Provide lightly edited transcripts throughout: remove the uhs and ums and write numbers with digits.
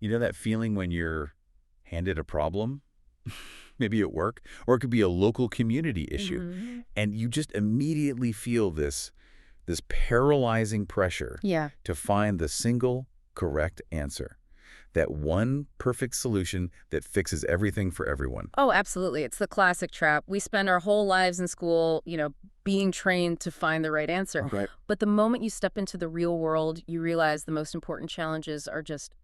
You know that feeling when you're handed a problem, maybe at work, or it could be a local community issue, Hmm. and you just immediately feel this paralyzing pressure Yeah. to find the single correct answer, that one perfect solution that fixes everything for everyone. Oh, absolutely. It's the classic trap. We spend our whole lives in school, being trained to find the right answer. Right. But the moment you step into the real world, you realize the most important challenges are just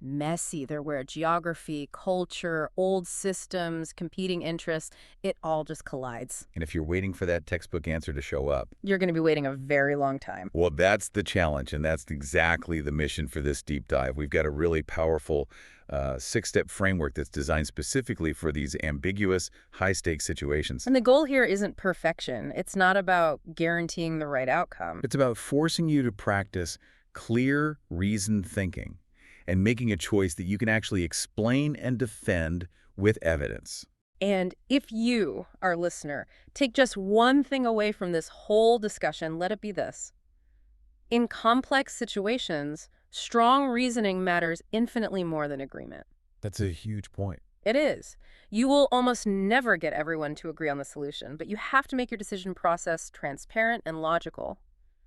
messy. They're where geography, culture, old systems, competing interests, it all just collides. And if you're waiting for that textbook answer to show up, You're going to be waiting a very long time. well, that's the challenge, and that's exactly the mission for this deep dive. We've got a really powerful six-step framework that's designed specifically for these ambiguous, high-stakes situations. And the goal here isn't perfection. It's not about guaranteeing the right outcome. It's about forcing you to practice clear, reasoned thinking and making a choice that you can actually explain and defend with evidence. And if you, our listener, take just one thing away from this whole discussion, let it be this. In complex situations, strong reasoning matters infinitely more than agreement. That's a huge point. It is. You will almost never get everyone to agree on the solution, but you have to make your decision process transparent and logical.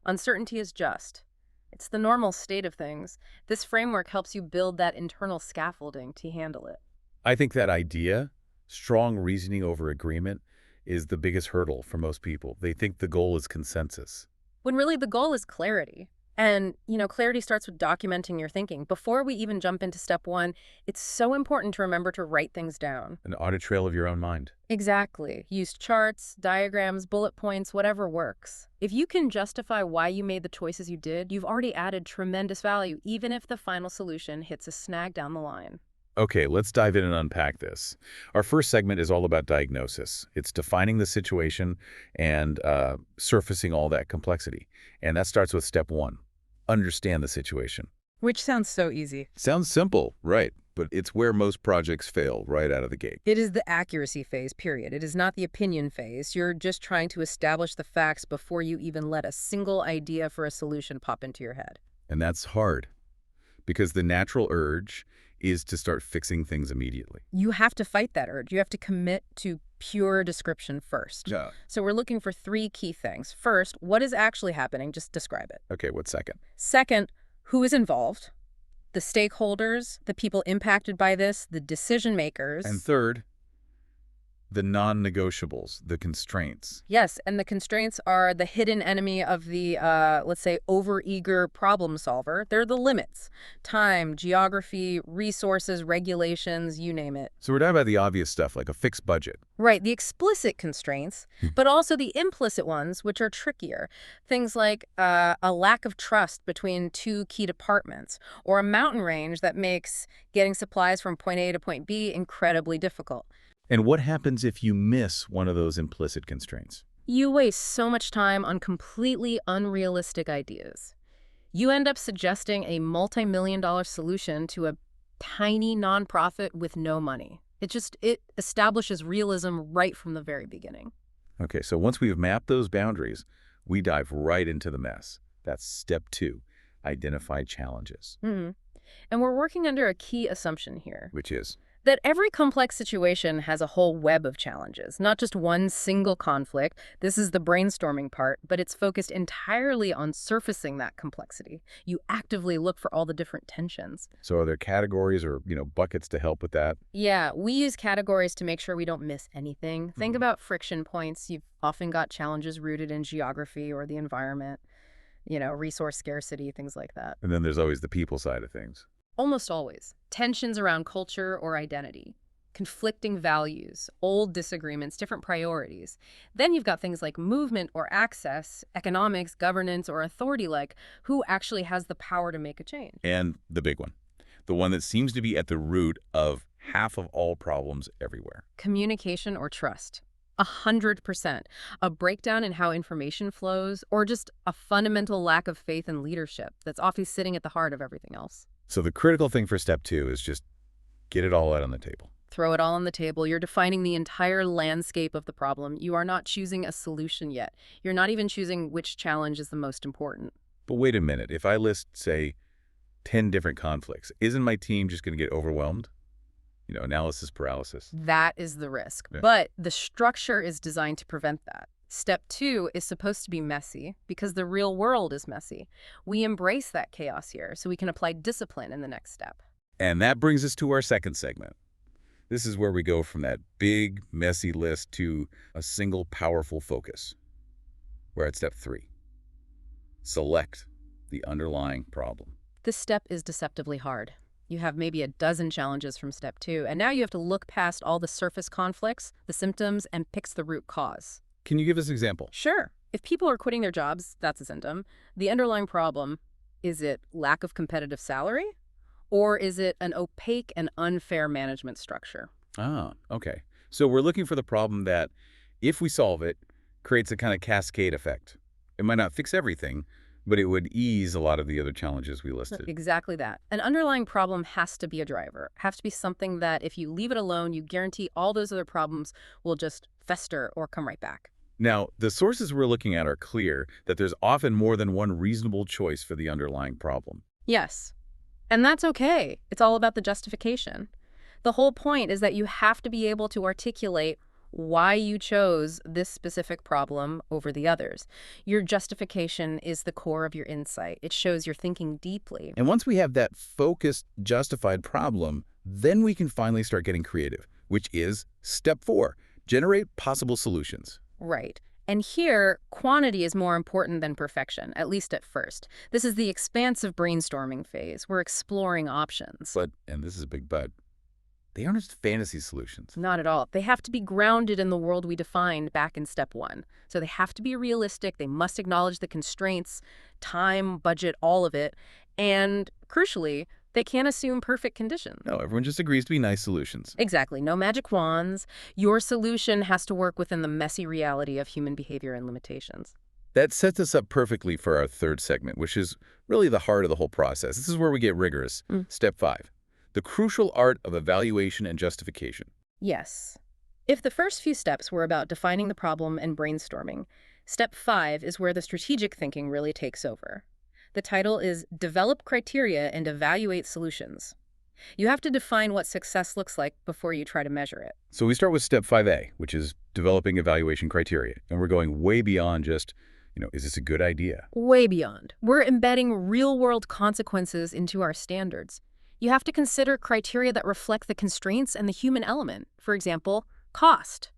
Uncertainty is just. It's the normal state of things. This framework helps you build that internal scaffolding to handle it. I think that idea, strong reasoning over agreement, is the biggest hurdle for most people. They think the goal is consensus. When really the goal is clarity. And, clarity starts with documenting your thinking. Before we even jump into step one, it's so important to remember to write things down. An audit trail of your own mind. Exactly. Use charts, diagrams, bullet points, whatever works. If you can justify why you made the choices you did, you've already added tremendous value, even if the final solution hits a snag down the line. Okay, let's dive in and unpack this. Our first segment is all about diagnosis. It's defining the situation and surfacing all that complexity. And that starts with step one, understand the situation. Which sounds so easy. Sounds simple, right? But it's where most projects fail right out of the gate. It is the accuracy phase, period. It is not the opinion phase. You're just trying to establish the facts before you even let a single idea for a solution pop into your head. And that's hard because the natural urge is to start fixing things immediately. You have to fight that urge. You have to commit to pure description first. Yeah. So we're looking for three key things. First, what is actually happening? Just describe it. Okay, what's second? Second, who is involved? The stakeholders, the people impacted by this, the decision makers. And third, the non-negotiables, the constraints. Yes, and the constraints are the hidden enemy of the, let's say, overeager problem solver. They're the limits. Time, geography, resources, regulations, you name it. So we're talking about the obvious stuff, like a fixed budget. Right, the explicit constraints, but also the implicit ones, which are trickier. Things like a lack of trust between two key departments, or a mountain range that makes getting supplies from point A to point B incredibly difficult. And what happens if you miss one of those implicit constraints? You waste so much time on completely unrealistic ideas. You end up suggesting a multi-million-dollar solution to a tiny nonprofit with no money. It establishes realism right from the very beginning. Okay, so once we've mapped those boundaries, we dive right into the mess. That's step two, identify challenges. And we're working under a key assumption here. Which is? That every complex situation has a whole web of challenges, not just one single conflict. This is the brainstorming part, but it's focused entirely on surfacing that complexity. You actively look for all the different tensions. So are there categories or, buckets to help with that? Yeah, we use categories to make sure we don't miss anything. Think about friction points. You've often got challenges rooted in geography or the environment, resource scarcity, things like that. And then there's always the people side of things. Almost always. Tensions around culture or identity, conflicting values, old disagreements, different priorities. Then you've got things like movement or access, economics, governance, or authority, like who actually has the power to make a change. And the big one, the one that seems to be at the root of half of all problems everywhere. Communication or trust. 100%. A breakdown in how information flows, or just a fundamental lack of faith in leadership that's often sitting at the heart of everything else. So the critical thing for step two is just get it all out on the table. Throw it all on the table. You're defining the entire landscape of the problem. You are not choosing a solution yet. You're not even choosing which challenge is the most important. But wait a minute. If I list, say, 10 different conflicts. Isn't my team just going to get overwhelmed? Analysis paralysis. That is the risk. Yeah. But the structure is designed to prevent that. Step 2 is supposed to be messy because the real world is messy. We embrace that chaos here so we can apply discipline in the next step. And that brings us to our second segment. This is where we go from that big, messy list to a single, powerful focus. We're at step 3. Select the underlying problem. This step is deceptively hard. You have maybe a dozen challenges from step 2, and now you have to look past all the surface conflicts, the symptoms, and fix the root cause. Can you give us an example? Sure. If people are quitting their jobs, that's a symptom. The underlying problem, is it lack of competitive salary? Or is it an opaque and unfair management structure? Ah, okay. So we're looking for the problem that, if we solve it, creates a kind of cascade effect. It might not fix everything, but it would ease a lot of the other challenges we listed. Exactly that. An underlying problem has to be a driver, has to be something that if you leave it alone, you guarantee all those other problems will just fester or come right back. Now, the sources we're looking at are clear that there's often more than one reasonable choice for the underlying problem. Yes. And that's okay. It's all about the justification. The whole point is that you have to be able to articulate why you chose this specific problem over the others. Your justification is the core of your insight. It shows you're thinking deeply. And once we have that focused, justified problem, then we can finally start getting creative, which is step 4, generate possible solutions. Right. And here, quantity is more important than perfection, at least at first. This is the expansive brainstorming phase. We're exploring options. But, and this is a big but, they aren't just fantasy solutions. Not at all. They have to be grounded in the world we defined back in step 1. So they have to be realistic. They must acknowledge the constraints, time, budget, all of it. And crucially, they can't assume perfect conditions. No, everyone just agrees to be nice solutions. Exactly. No magic wands. Your solution has to work within the messy reality of human behavior and limitations. That sets us up perfectly for our third segment, which is really the heart of the whole process. This is where we get rigorous. Step 5, the crucial art of evaluation and justification. Yes. If the first few steps were about defining the problem and brainstorming, step 5 is where the strategic thinking really takes over. The title is Develop Criteria and Evaluate Solutions. You have to define what success looks like before you try to measure it. So we start with step 5A, which is developing evaluation criteria. And we're going way beyond just, is this a good idea? Way beyond. We're embedding real-world consequences into our standards. You have to consider criteria that reflect the constraints and the human element. For example, cost.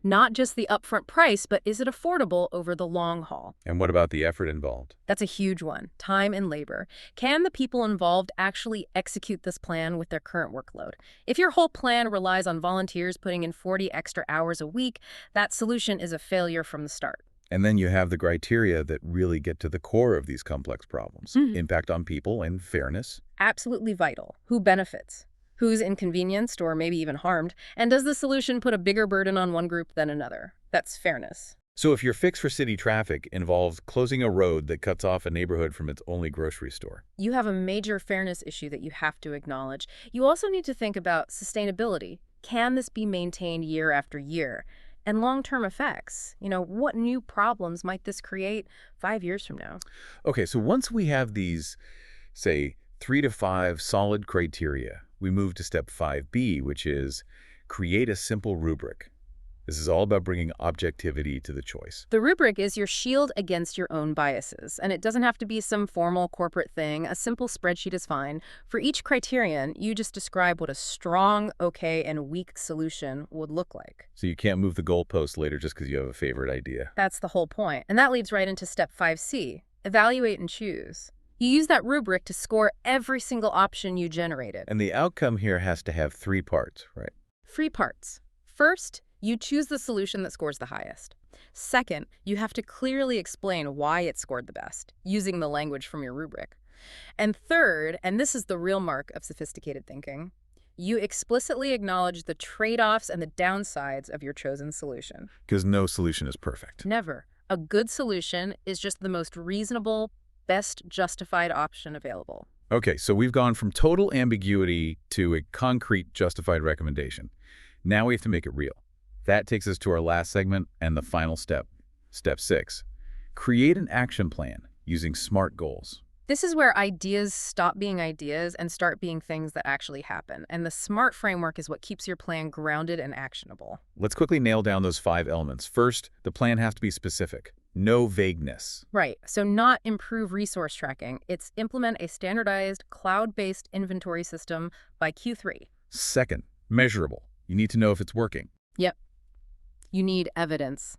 Not just the upfront price, but is it affordable over the long haul? And what about the effort involved? That's a huge one. Time and labor. Can the people involved actually execute this plan with their current workload? If your whole plan relies on volunteers putting in 40 extra hours a week, that solution is a failure from the start. And then you have the criteria that really get to the core of these complex problems. Impact on people and fairness. Absolutely vital. Who benefits? Who's inconvenienced or maybe even harmed? And does the solution put a bigger burden on one group than another? That's fairness. So if your fix for city traffic involves closing a road that cuts off a neighborhood from its only grocery store, You have a major fairness issue that you have to acknowledge. You also need to think about sustainability. Can this be maintained year after year? And long-term effects. What new problems might this create 5 years from now? Okay, so once we have these, say, 3 to 5 solid criteria, we move to step 5B, which is create a simple rubric. This is all about bringing objectivity to the choice. The rubric is your shield against your own biases, and it doesn't have to be some formal corporate thing. A simple spreadsheet is fine. For each criterion, you just describe what a strong, okay, and weak solution would look like. So you can't move the goalpost later just because you have a favorite idea. That's the whole point. And that leads right into step 5C, evaluate and choose. You use that rubric to score every single option you generated. And the outcome here has to have 3 parts, right? 3 parts. First, you choose the solution that scores the highest. Second, you have to clearly explain why it scored the best, using the language from your rubric. And third, and this is the real mark of sophisticated thinking, you explicitly acknowledge the trade-offs and the downsides of your chosen solution. Because no solution is perfect. Never. A good solution is just the most reasonable, best justified option available. Okay, so we've gone from total ambiguity to a concrete justified recommendation. Now we have to make it real. That takes us to our last segment and the final step, step 6. Create an action plan using SMART goals. This is where ideas stop being ideas and start being things that actually happen. And the SMART framework is what keeps your plan grounded and actionable. Let's quickly nail down those 5 elements. First, the plan has to be specific. No vagueness. Right. So not improve resource tracking. It's implement a standardized cloud-based inventory system by Q3. Second, measurable. You need to know if it's working. Yep. You need evidence.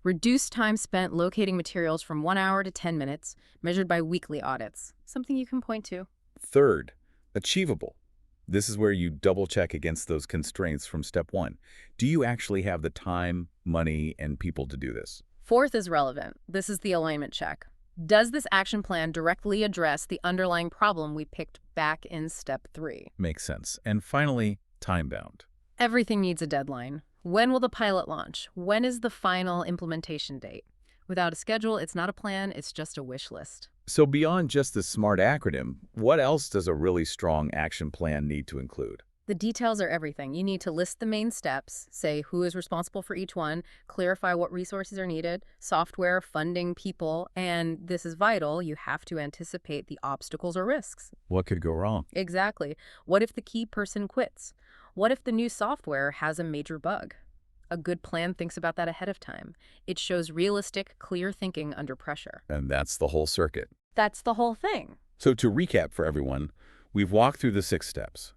Reduce time spent locating materials from 1 hour to 10 minutes, measured by weekly audits. Something you can point to. Third, achievable. This is where you double-check against those constraints from step 1. Do you actually have the time, money, and people to do this? Fourth is relevant. This is the alignment check. Does this action plan directly address the underlying problem we picked back in step 3? Makes sense. And finally, time-bound. Everything needs a deadline. When will the pilot launch? When is the final implementation date? Without a schedule, it's not a plan, it's just a wish list. So beyond just the SMART acronym, what else does a really strong action plan need to include? The details are everything. You need to list the main steps, say who is responsible for each one, clarify what resources are needed, software, funding, people, and this is vital, you have to anticipate the obstacles or risks. What could go wrong? Exactly. What if the key person quits? What if the new software has a major bug? A good plan thinks about that ahead of time. It shows realistic, clear thinking under pressure. And that's the whole circuit. That's the whole thing. So to recap for everyone, we've walked through the 6 steps.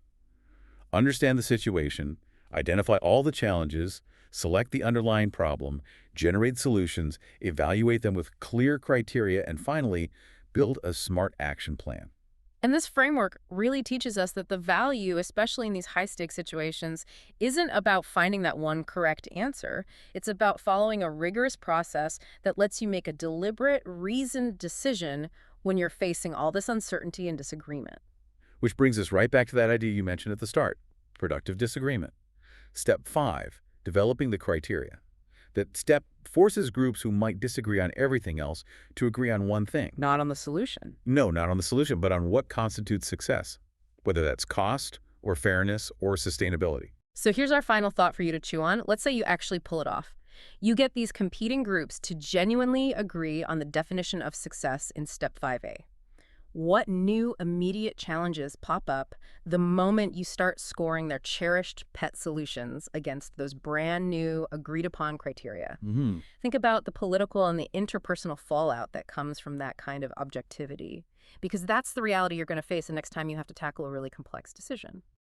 Understand the situation, identify all the challenges, select the underlying problem, generate solutions, evaluate them with clear criteria, and finally, build a SMART action plan. And this framework really teaches us that the value, especially in these high-stakes situations, isn't about finding that one correct answer. It's about following a rigorous process that lets you make a deliberate, reasoned decision when you're facing all this uncertainty and disagreement. Which brings us right back to that idea you mentioned at the start, productive disagreement. Step 5, developing the criteria. That step forces groups who might disagree on everything else to agree on one thing. Not on the solution. No, not on the solution, but on what constitutes success, whether that's cost or fairness or sustainability. So here's our final thought for you to chew on. Let's say you actually pull it off. You get these competing groups to genuinely agree on the definition of success in step 5A. What new immediate challenges pop up the moment you start scoring their cherished pet solutions against those brand new agreed upon criteria? Think about the political and the interpersonal fallout that comes from that kind of objectivity, because that's the reality you're going to face the next time you have to tackle a really complex decision.